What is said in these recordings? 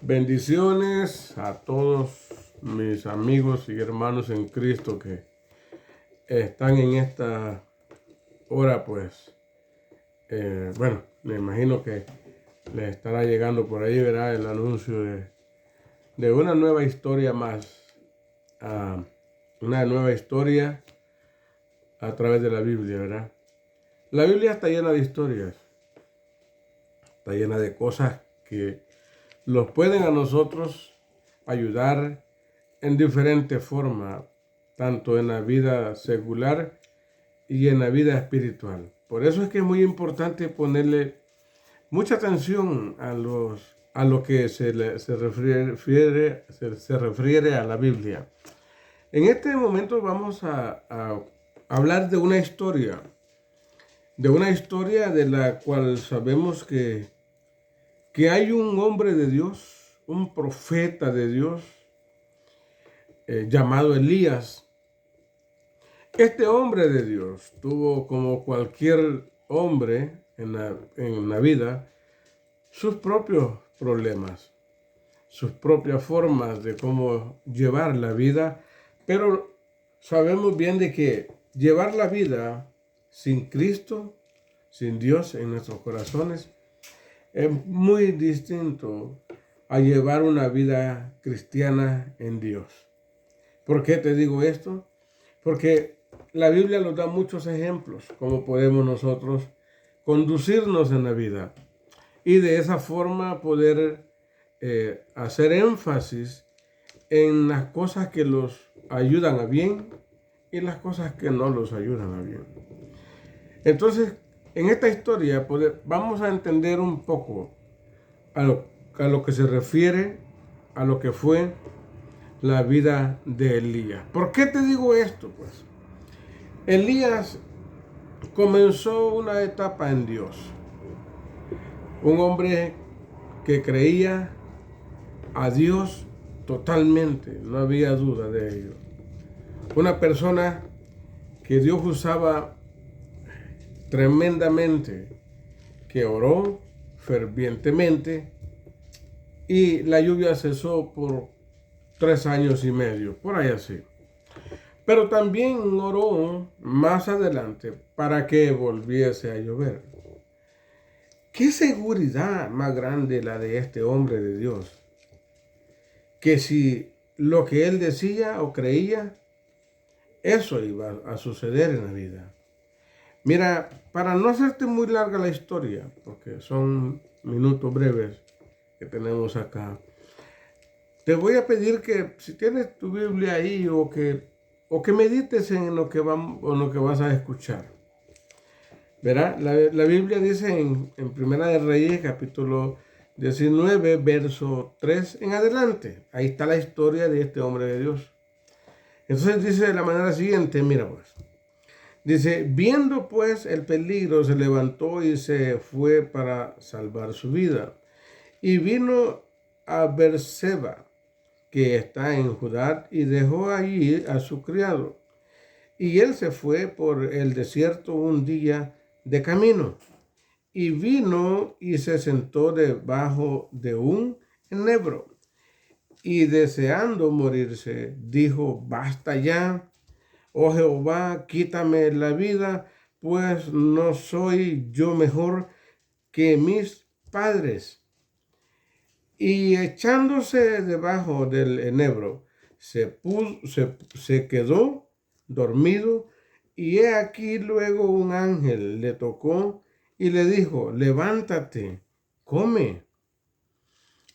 Bendiciones a todos mis amigos y hermanos en Cristo que están en esta hora, pues, me imagino que les estará llegando por ahí, ¿verdad? El anuncio de una nueva historia más, una nueva historia a través de la Biblia, ¿verdad? La Biblia está llena de historias, está llena de cosas que nos pueden a nosotros ayudar en diferentes formas, tanto en la vida secular y en la vida espiritual. Por eso es que es muy importante ponerle mucha atención a lo que se refiere a la Biblia. En este momento vamos a hablar de una historia de la cual sabemos que hay un hombre de Dios, un profeta de Dios, llamado Elías. Este hombre de Dios tuvo, como cualquier hombre en la vida, sus propios problemas, sus propias formas de cómo llevar la vida, pero sabemos bien de que llevar la vida sin Cristo, sin Dios en nuestros corazones, es muy distinto a llevar una vida cristiana en Dios. ¿Por qué te digo esto? Porque la Biblia nos da muchos ejemplos, cómo podemos nosotros conducirnos en la vida y de esa forma poder hacer énfasis en las cosas que los ayudan a bien y las cosas que no los ayudan a bien. Entonces, en esta historia vamos a entender un poco a lo que se refiere a lo que fue la vida de Elías. ¿Por qué te digo esto? Pues Elías comenzó una etapa en Dios. Un hombre que creía a Dios totalmente, no había duda de ello. Una persona que Dios usaba tremendamente, que oró fervientemente y la lluvia cesó por 3 años y medio, por ahí así. Pero también oró más adelante para que volviese a llover. ¿Qué seguridad más grande la de este hombre de Dios? Que si lo que él decía o creía, eso iba a suceder en la vida. Mira, para no hacerte muy larga la historia, porque son minutos breves que tenemos acá, te voy a pedir que si tienes tu Biblia ahí o que medites en lo que vas a escuchar. Verá, la Biblia dice en Primera de Reyes, capítulo 19, verso 3 en adelante. Ahí está la historia de este hombre de Dios. Entonces dice de la manera siguiente, mira pues. Dice, viendo pues el peligro, se levantó y se fue para salvar su vida. Y vino a Berseba, que está en Judá, y dejó allí a su criado. Y él se fue por el desierto un día de camino. Y vino y se sentó debajo de un enebro. Y deseando morirse, dijo, basta ya, oh Jehová, quítame la vida, pues no soy yo mejor que mis padres. Y echándose debajo del enebro, se quedó dormido, y he aquí luego un ángel le tocó y le dijo, levántate, come.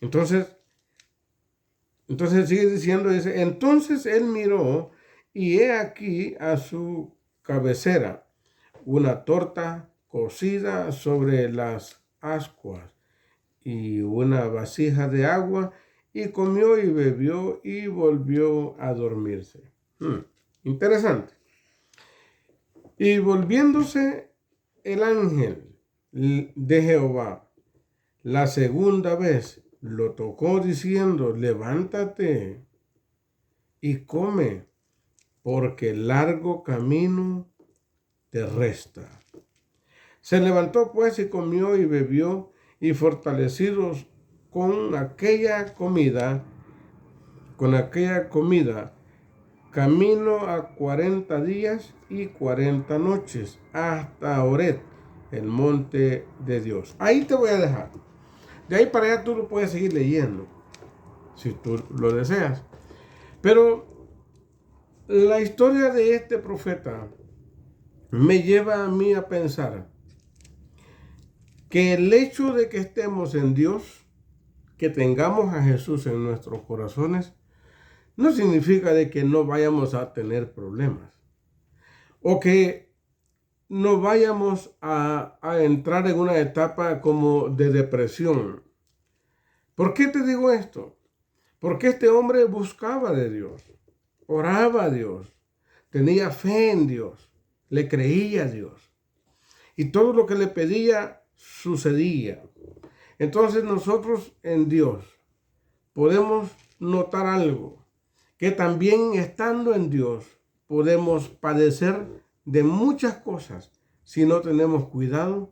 Entonces sigue diciendo, dice, entonces él miró y he aquí a su cabecera una torta cocida sobre las ascuas y una vasija de agua, y comió y bebió y volvió a dormirse. Interesante. Y volviéndose el ángel de Jehová la segunda vez, lo tocó diciendo, levántate y come, porque largo camino te resta. Se levantó pues y comió y bebió, y fortalecidos con aquella comida, camino a 40 días y 40 noches hasta Horeb, el monte de Dios. Ahí te voy a dejar. De ahí para allá tú lo puedes seguir leyendo, si tú lo deseas. Pero la historia de este profeta me lleva a mí a pensar que el hecho de que estemos en Dios, que tengamos a Jesús en nuestros corazones, no significa de que no vayamos a tener problemas o que no vayamos a entrar en una etapa como de depresión. ¿Por qué te digo esto? Porque este hombre buscaba de Dios, oraba a Dios, tenía fe en Dios, le creía a Dios y todo lo que le pedía sucedía. Entonces nosotros en Dios podemos notar algo, que también estando en Dios podemos padecer de muchas cosas si no tenemos cuidado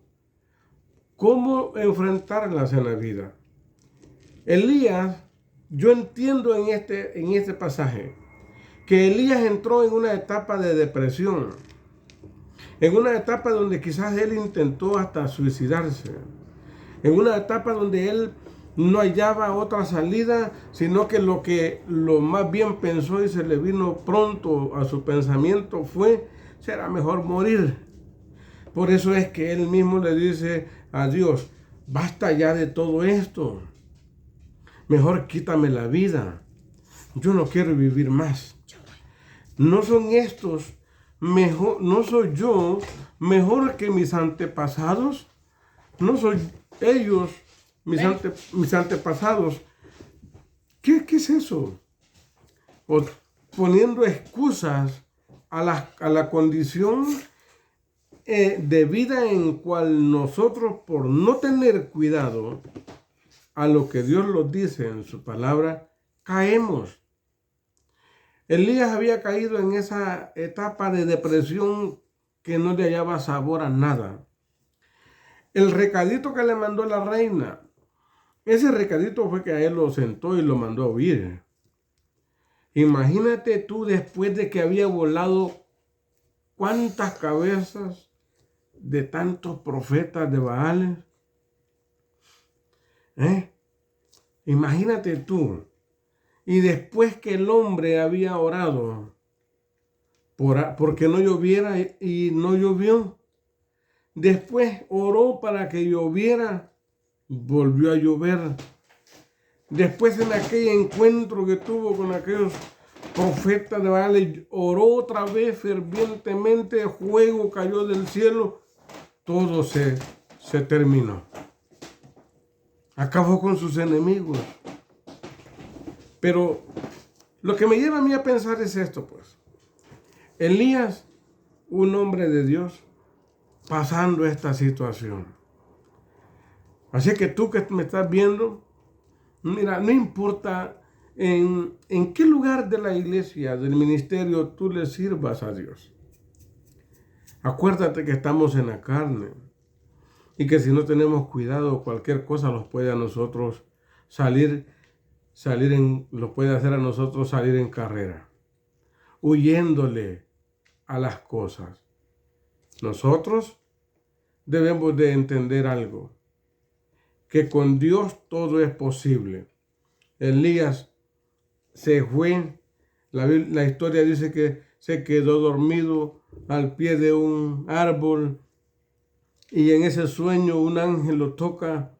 cómo enfrentarlas en la vida. Elías, yo entiendo en este pasaje que Elías entró en una etapa de depresión, en una etapa donde quizás él intentó hasta suicidarse, en una etapa donde él no hallaba otra salida, sino que lo más bien pensó y se le vino pronto a su pensamiento fue, será mejor morir. Por eso es que él mismo le dice a Dios, basta ya de todo esto, mejor quítame la vida, yo no quiero vivir más. No son estos mejor, no soy yo mejor que mis antepasados, no soy ellos mis antepasados. ¿Qué es eso? Poniendo excusas a la condición de vida en cual nosotros, por no tener cuidado a lo que Dios nos dice en su palabra, caemos. Elías había caído en esa etapa de depresión que no le hallaba sabor a nada. El recadito que le mandó la reina, ese recadito fue que a él lo sentó y lo mandó a huir. Imagínate tú, después de que había volado cuántas cabezas de tantos profetas de Baales. Imagínate tú. Y después que el hombre había orado porque no lloviera y no llovió. Después oró para que lloviera, volvió a llover. Después en aquel encuentro que tuvo con aquellos profetas de Baal, oró otra vez fervientemente, fuego cayó del cielo, todo se terminó. Acabó con sus enemigos. Pero lo que me lleva a mí a pensar es esto, pues. Elías, un hombre de Dios, pasando esta situación. Así que tú que me estás viendo, mira, no importa en qué lugar de la iglesia, del ministerio, tú le sirvas a Dios. Acuérdate que estamos en la carne y que si no tenemos cuidado, cualquier cosa nos puede a nosotros nos puede hacer a nosotros salir en carrera, huyéndole a las cosas. Nosotros debemos de entender algo, que con Dios todo es posible. Elías se fue, la historia dice que se quedó dormido al pie de un árbol y en ese sueño un ángel lo toca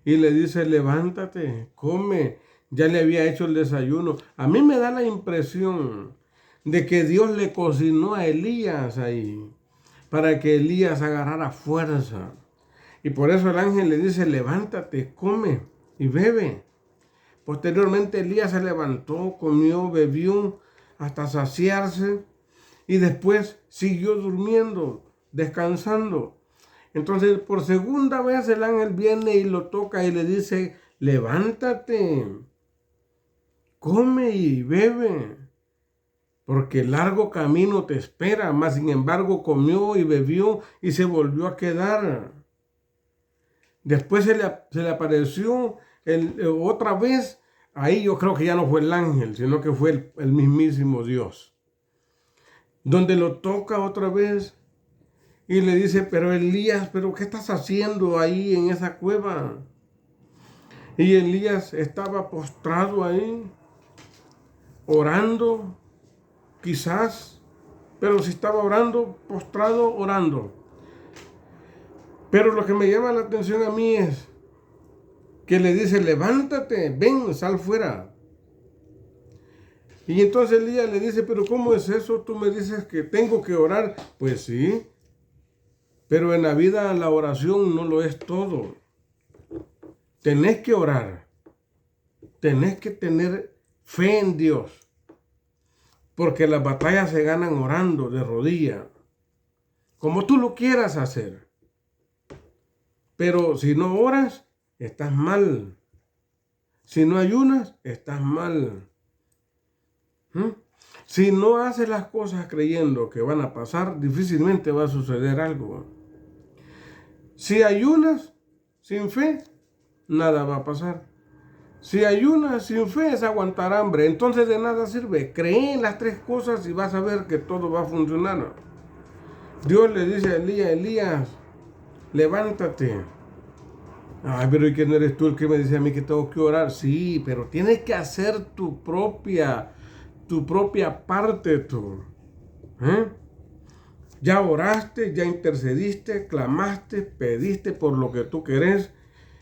y le dice, levántate, come, ya le había hecho el desayuno. A mí me da la impresión de que Dios le cocinó a Elías ahí para que Elías agarrara fuerza. Y por eso el ángel le dice, levántate, come y bebe. Posteriormente Elías se levantó, comió, bebió hasta saciarse y después siguió durmiendo, descansando. Entonces por segunda vez el ángel viene y lo toca y le dice, levántate, come y bebe, porque largo camino te espera. Mas sin embargo comió y bebió y se volvió a quedar. Después se le apareció otra vez, ahí yo creo que ya no fue el ángel, sino que fue el mismísimo Dios, donde lo toca otra vez y le dice, pero Elías, ¿pero qué estás haciendo ahí en esa cueva? Y Elías estaba postrado ahí, orando, quizás, pero si estaba orando, postrado, orando. Pero lo que me llama la atención a mí es que le dice, levántate, ven, sal fuera. Y entonces Elías le dice, pero ¿cómo es eso? Tú me dices que tengo que orar. Pues sí, pero en la vida la oración no lo es todo. Tenés que orar. Tenés que tener fe en Dios. Porque las batallas se ganan orando de rodillas. Como tú lo quieras hacer. Pero si no oras, estás mal. Si no ayunas, estás mal. Si no haces las cosas creyendo que van a pasar, difícilmente va a suceder algo. Si ayunas sin fe, nada va a pasar. Si ayunas sin fe es aguantar hambre. Entonces de nada sirve. Cree en las tres cosas y vas a ver que todo va a funcionar. Dios le dice a Elías, Elías, levántate. Ay, pero ¿y quién eres tú el que me dice a mí que tengo que orar? Sí, pero tienes que hacer tu propia parte tú. Ya oraste, ya intercediste, clamaste, pediste por lo que tú querés,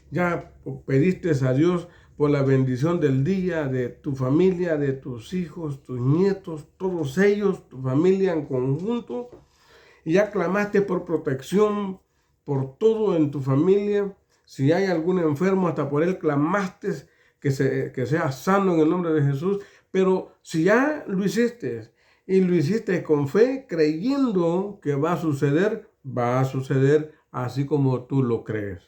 ya pediste a Dios por la bendición del día, de tu familia, de tus hijos, tus nietos, todos ellos, tu familia en conjunto, y ya clamaste por protección, por todo en tu familia. Si hay algún enfermo, hasta por él clamaste que sea sano en el nombre de Jesús. Pero si ya lo hiciste y lo hiciste con fe, creyendo que va a suceder así como tú lo crees.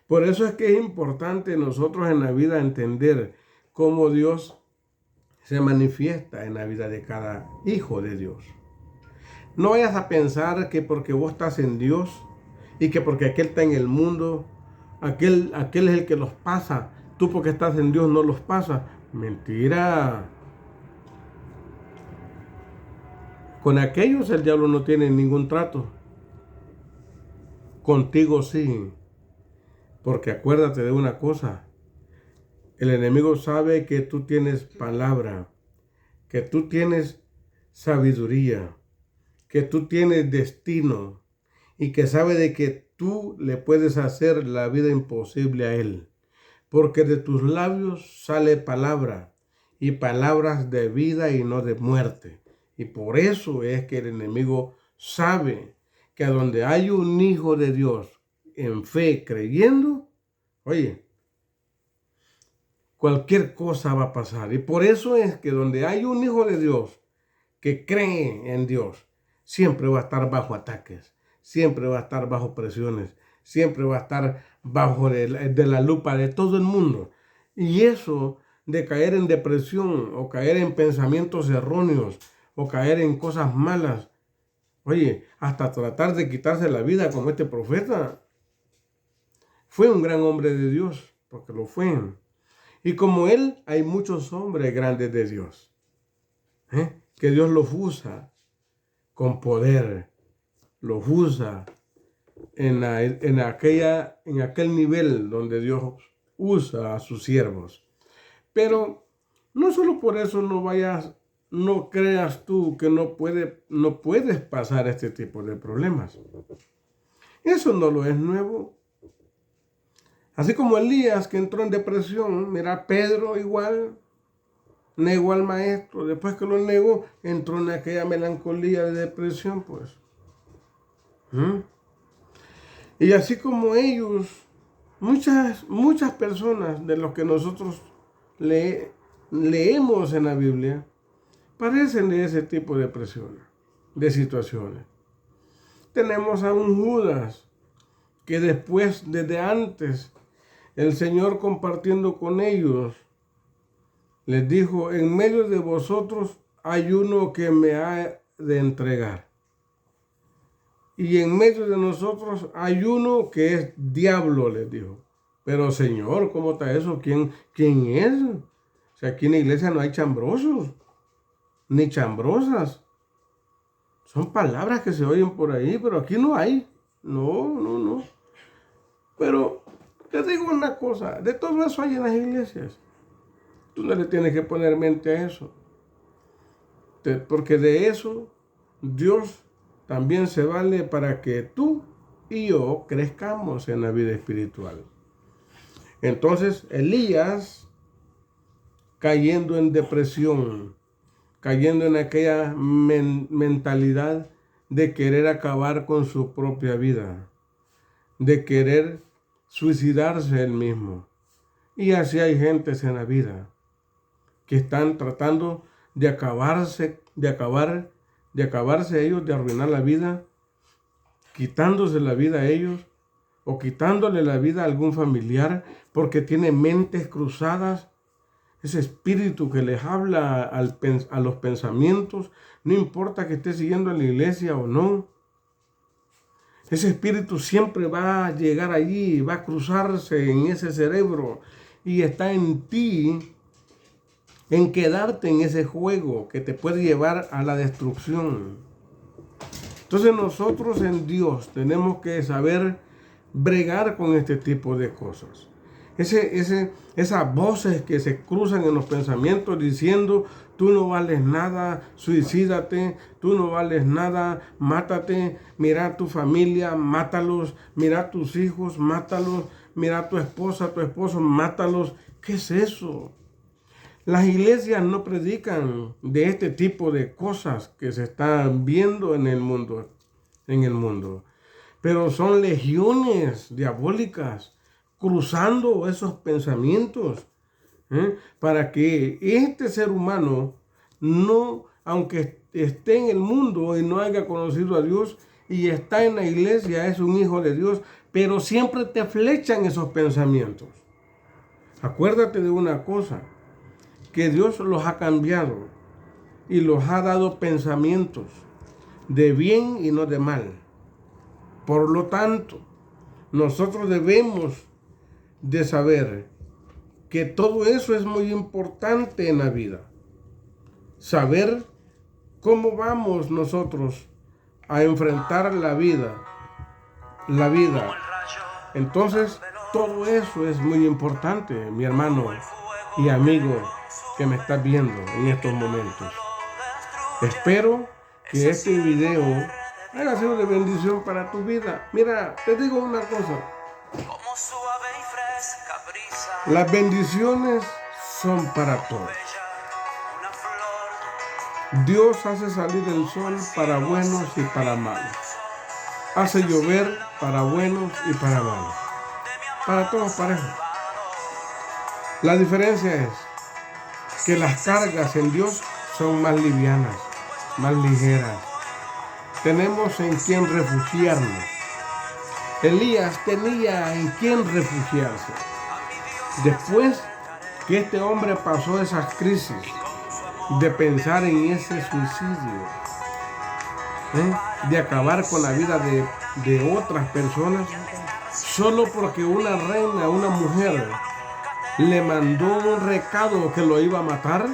Por eso es que es importante nosotros en la vida entender cómo Dios se manifiesta en la vida de cada hijo de Dios. No vayas a pensar que porque vos estás en Dios y que porque aquel está en el mundo, aquel es el que los pasa, tú porque estás en Dios no los pasa. Mentira. Con aquellos el diablo no tiene ningún trato. Contigo sí. Porque acuérdate de una cosa. El enemigo sabe que tú tienes palabra, que tú tienes sabiduría, que tú tienes destino y que sabe de que tú le puedes hacer la vida imposible a él. Porque de tus labios sale palabra y palabras de vida y no de muerte. Y por eso es que el enemigo sabe que a donde hay un hijo de Dios en fe creyendo, oye, cualquier cosa va a pasar. Y por eso es que donde hay un hijo de Dios que cree en Dios, siempre va a estar bajo ataques, siempre va a estar bajo presiones, siempre va a estar bajo de la lupa de todo el mundo. Y eso de caer en depresión o caer en pensamientos erróneos o caer en cosas malas, oye, hasta tratar de quitarse la vida como este profeta, fue un gran hombre de Dios, porque lo fue. Y como él, hay muchos hombres grandes de Dios, que Dios los usa con poder, los usa en aquel nivel donde Dios usa a sus siervos. Pero no solo por eso no creas tú que no puedes pasar este tipo de problemas. Eso no lo es nuevo. Así como Elías que entró en depresión, mira, Pedro igual negó al maestro. Después que lo negó, entró en aquella melancolía de depresión, pues. Y así como ellos, muchas personas de los que nosotros leemos en la Biblia, parecen de ese tipo de presiones, de situaciones. Tenemos a un Judas que después, desde antes, el Señor compartiendo con ellos, les dijo, en medio de vosotros hay uno que me ha de entregar. Y en medio de nosotros hay uno que es diablo, les dijo. Pero Señor, ¿cómo está eso? ¿Quién es? O sea, aquí en la iglesia no hay chambrosos, ni chambrosas. Son palabras que se oyen por ahí, pero aquí no hay. No. Pero te digo una cosa, de todo eso hay en las iglesias. Tú no le tienes que poner mente a eso. Porque de eso Dios también se vale para que tú y yo crezcamos en la vida espiritual. Entonces, Elías, cayendo en depresión, cayendo en aquella mentalidad de querer acabar con su propia vida, de querer suicidarse él mismo. Y así hay gentes en la vida que están tratando de acabarse ellos, de arruinar la vida, quitándose la vida a ellos o quitándole la vida a algún familiar porque tiene mentes cruzadas. Ese espíritu que les habla a los pensamientos, no importa que esté siguiendo a la iglesia o no. Ese espíritu siempre va a llegar allí, va a cruzarse en ese cerebro y está en ti, en quedarte en ese juego que te puede llevar a la destrucción. Entonces nosotros en Dios tenemos que saber bregar con este tipo de cosas. Esas voces que se cruzan en los pensamientos diciendo, tú no vales nada, suicídate, tú no vales nada, mátate, mira a tu familia, mátalos, mira a tus hijos, mátalos, mira a tu esposa, tu esposo, mátalos. ¿Qué es eso? Las iglesias no predican de este tipo de cosas que se están viendo en el mundo, pero son legiones diabólicas cruzando esos pensamientos, para que este ser humano no, aunque esté en el mundo y no haya conocido a Dios y está en la iglesia, es un hijo de Dios, pero siempre te flechan esos pensamientos. Acuérdate de una cosa, que Dios los ha cambiado y los ha dado pensamientos de bien y no de mal. Por lo tanto, nosotros debemos de saber que todo eso es muy importante en la vida. Saber cómo vamos nosotros a enfrentar la vida. Entonces, todo eso es muy importante, mi hermano y amigo que me estás viendo en estos momentos. Espero que este video haya sido de bendición para tu vida. Mira, te digo una cosa. Las bendiciones son para todos. Dios hace salir el sol para buenos y para malos. Hace llover para buenos y para malos. Para todos parejo. La diferencia es que las cargas en Dios son más livianas, más ligeras. Tenemos en quien refugiarnos. Elías tenía en quien refugiarse. Después que este hombre pasó esas crisis de pensar en ese suicidio, de acabar con la vida de otras personas, solo porque una reina, una mujer, le mandó un recado que lo iba a matar,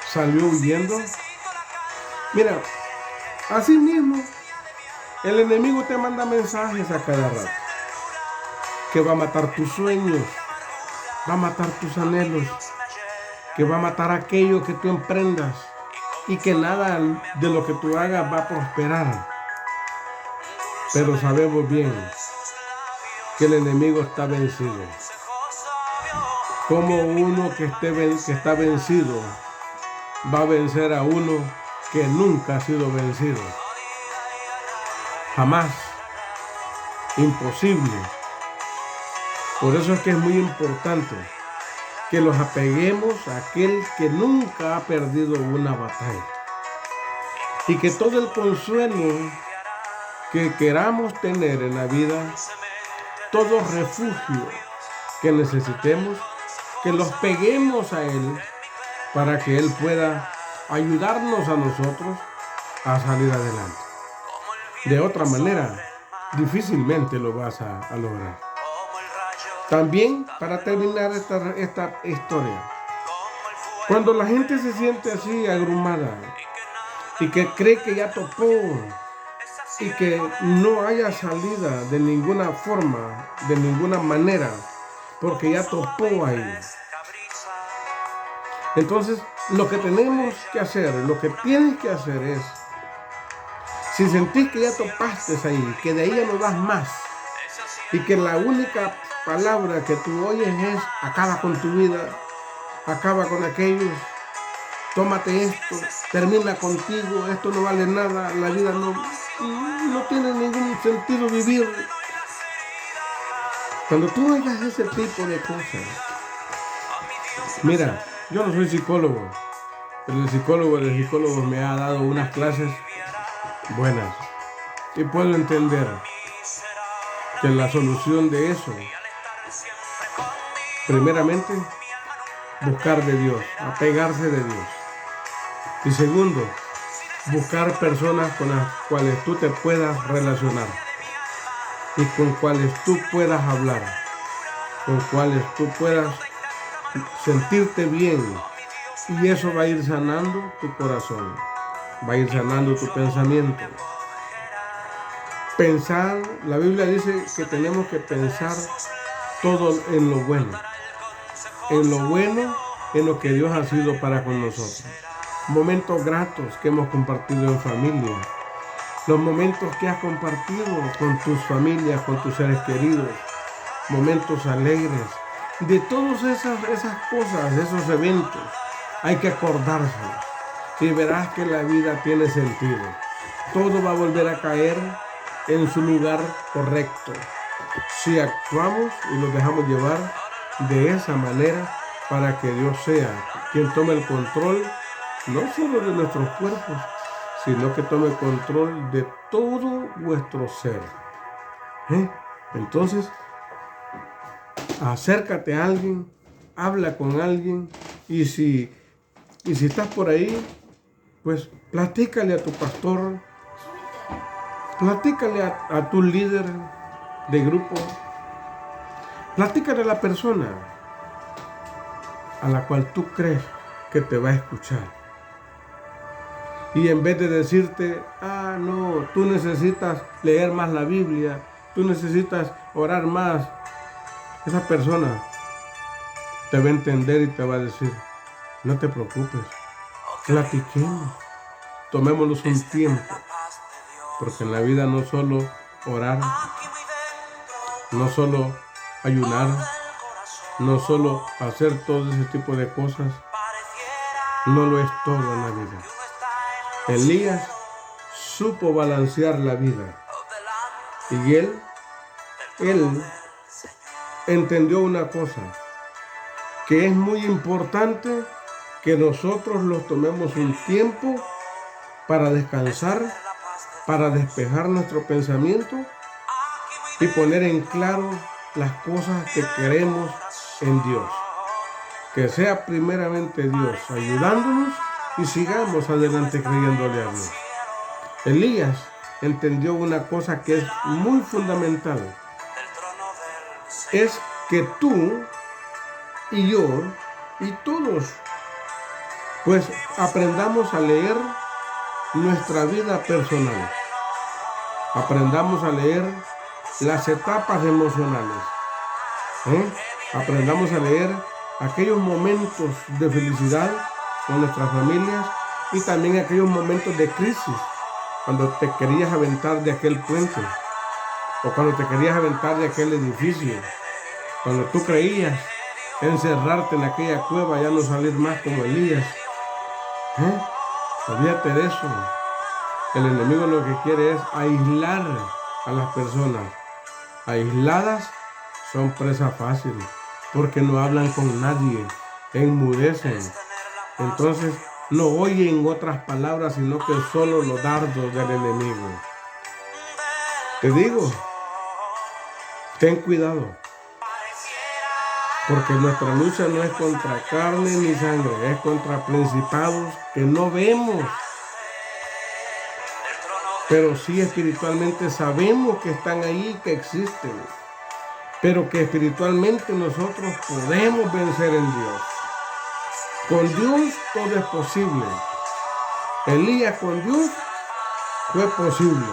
salió huyendo. Mira, así mismo, el enemigo te manda mensajes a cada rato, que va a matar tus sueños, va a matar tus anhelos, que va a matar aquello que tú emprendas y que nada de lo que tú hagas va a prosperar. Pero sabemos bien que el enemigo está vencido. Como uno que está vencido va a vencer a uno que nunca ha sido vencido. Jamás. Imposible. Por eso es que es muy importante que los apeguemos a aquel que nunca ha perdido una batalla. Y que todo el consuelo que queramos tener en la vida, todo refugio que necesitemos, que los peguemos a Él para que Él pueda ayudarnos a nosotros a salir adelante. De otra manera, difícilmente lo vas a lograr. También, para terminar esta historia, cuando la gente se siente así agrumada y que cree que ya topó y que no haya salida de ninguna forma, de ninguna manera, porque ya topó ahí. Entonces, lo que tenemos que hacer, lo que tienes que hacer es, si sentís que ya topaste ahí, que de ahí ya no das más, y que la única palabra que tú oyes es, acaba con tu vida, acaba con aquellos, tómate esto, termina contigo, esto no vale nada, la vida no tiene ningún sentido vivir. Cuando tú oigas ese tipo de cosas, mira, yo no soy psicólogo, pero el psicólogo me ha dado unas clases buenas y puedo entender que la solución de eso, primeramente, buscar de Dios, apegarse de Dios. Y segundo, buscar personas con las cuales tú te puedas relacionar y con cuales tú puedas hablar, con cuales tú puedas sentirte bien. Y eso va a ir sanando tu corazón, va a ir sanando tu pensamiento. Pensar, la Biblia dice que tenemos que pensar todo en lo bueno, en lo que Dios ha sido para con nosotros. Momentos gratos que hemos compartido en familia, los momentos que has compartido con tus familias, con tus seres queridos, momentos alegres, de todas esas cosas, esos eventos, hay que acordarse y verás que la vida tiene sentido. Todo va a volver a caer en su lugar correcto si actuamos y nos dejamos llevar de esa manera para que Dios sea quien tome el control no solo de nuestros cuerpos, sino que tome control de todo vuestro ser. Entonces, acércate a alguien, habla con alguien y si estás por ahí, pues platícale a tu pastor, platícale a tu líder de grupo, platícale a la persona a la cual tú crees que te va a escuchar. Y en vez de decirte, no, tú necesitas leer más la Biblia, tú necesitas orar más, esa persona te va a entender y te va a decir, no te preocupes, platiquemos, tomémonos un tiempo, porque en la vida no solo orar, no solo ayunar, no solo hacer todo ese tipo de cosas, no lo es todo en la vida. Elías supo balancear la vida y él entendió una cosa, que es muy importante que nosotros los tomemos un tiempo para descansar, para despejar nuestro pensamiento y poner en claro las cosas que queremos en Dios. Que sea primeramente Dios ayudándonos y sigamos adelante creyéndole a Dios. Elías entendió una cosa que es muy fundamental. Es que tú y yo y todos pues aprendamos a leer nuestra vida personal. Aprendamos a leer las etapas emocionales. Aprendamos a leer aquellos momentos de felicidad con nuestras familias y también aquellos momentos de crisis, cuando te querías aventar de aquel puente o cuando te querías aventar de aquel edificio, cuando tú creías encerrarte en aquella cueva y ya no salir más como Elías. Olvídate de eso. El enemigo lo que quiere es aislar a las personas. Aisladas son presa fácil porque no hablan con nadie, enmudecen. Entonces no oyen otras palabras sino que solo los dardos del enemigo. Te digo, ten cuidado, porque nuestra lucha no es contra carne ni sangre, es contra principados que no vemos, pero sí espiritualmente sabemos que están ahí, que existen. pero que espiritualmente nosotros podemos vencer en Dios. Con Dios todo es posible. Elías con Dios fue posible.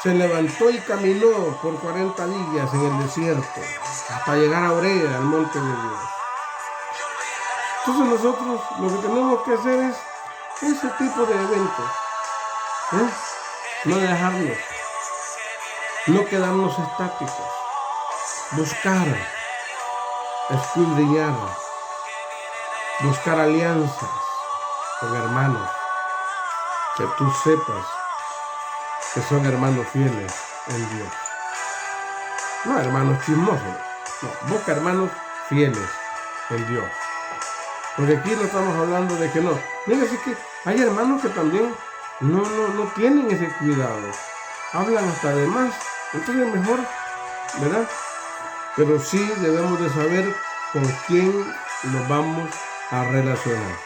Se levantó y caminó por 40 días en el desierto hasta llegar a Oreb, al monte de Dios. Entonces nosotros lo que tenemos que hacer es ese tipo de eventos. No dejarnos, no quedarnos estáticos. Buscar, escudriñar, buscar alianzas con hermanos que tú sepas que son hermanos fieles en Dios. No hermanos chismosos, no, busca hermanos fieles en Dios. Porque aquí no estamos hablando de que no. Mira, así que hay hermanos que también no tienen ese cuidado. Hablan hasta de más. Entonces mejor, ¿verdad? Pero sí debemos de saber con quién nos vamos a relacionar.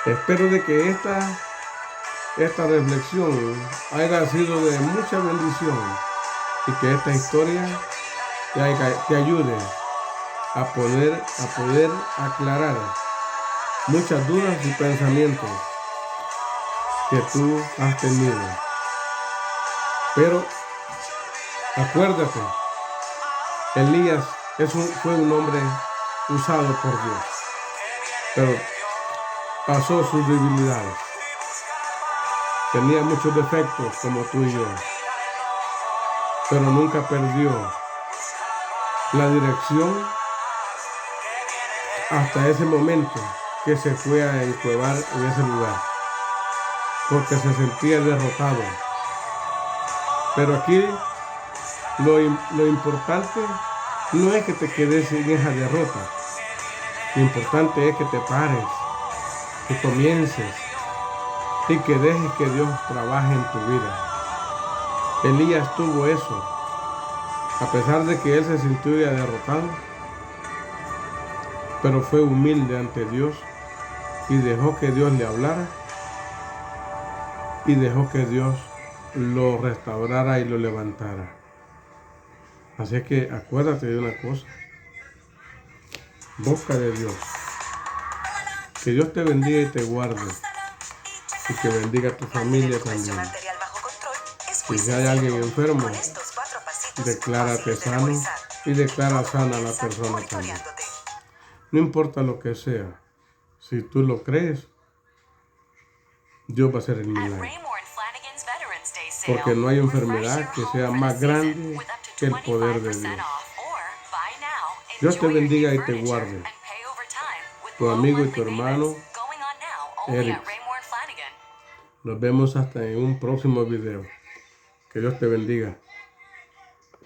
Espero de que esta reflexión haya sido de mucha bendición y que esta historia te ayude a poder aclarar muchas dudas y pensamientos que tú has tenido. Pero acuérdate, Elías fue un hombre usado por Dios, pero pasó sus debilidades. Tenía muchos defectos como tú y yo, pero nunca perdió la dirección hasta ese momento que se fue a encuevar en ese lugar, porque se sentía derrotado. Pero aquí lo importante no es que te quedes en esa derrota. Lo importante es que te pares, que comiences y que dejes que Dios trabaje en tu vida. Elías tuvo eso. A pesar de que él se sintió ya derrotado, pero fue humilde ante Dios y dejó que Dios le hablara y dejó que Dios lo restaurara y lo levantara. Así que acuérdate de una cosa. Busca de Dios. Que Dios te bendiga y te guarde. Y que bendiga a tu familia también. Si hay alguien enfermo, declárate sano y declara sana a la persona también. No importa lo que sea, si tú lo crees, Dios va a hacer el milagro. Porque no hay enfermedad que sea más grande que el poder de Dios. Dios te bendiga y te guarde. Tu amigo y tu hermano, Eric. Nos vemos hasta en un próximo video. Que Dios te bendiga.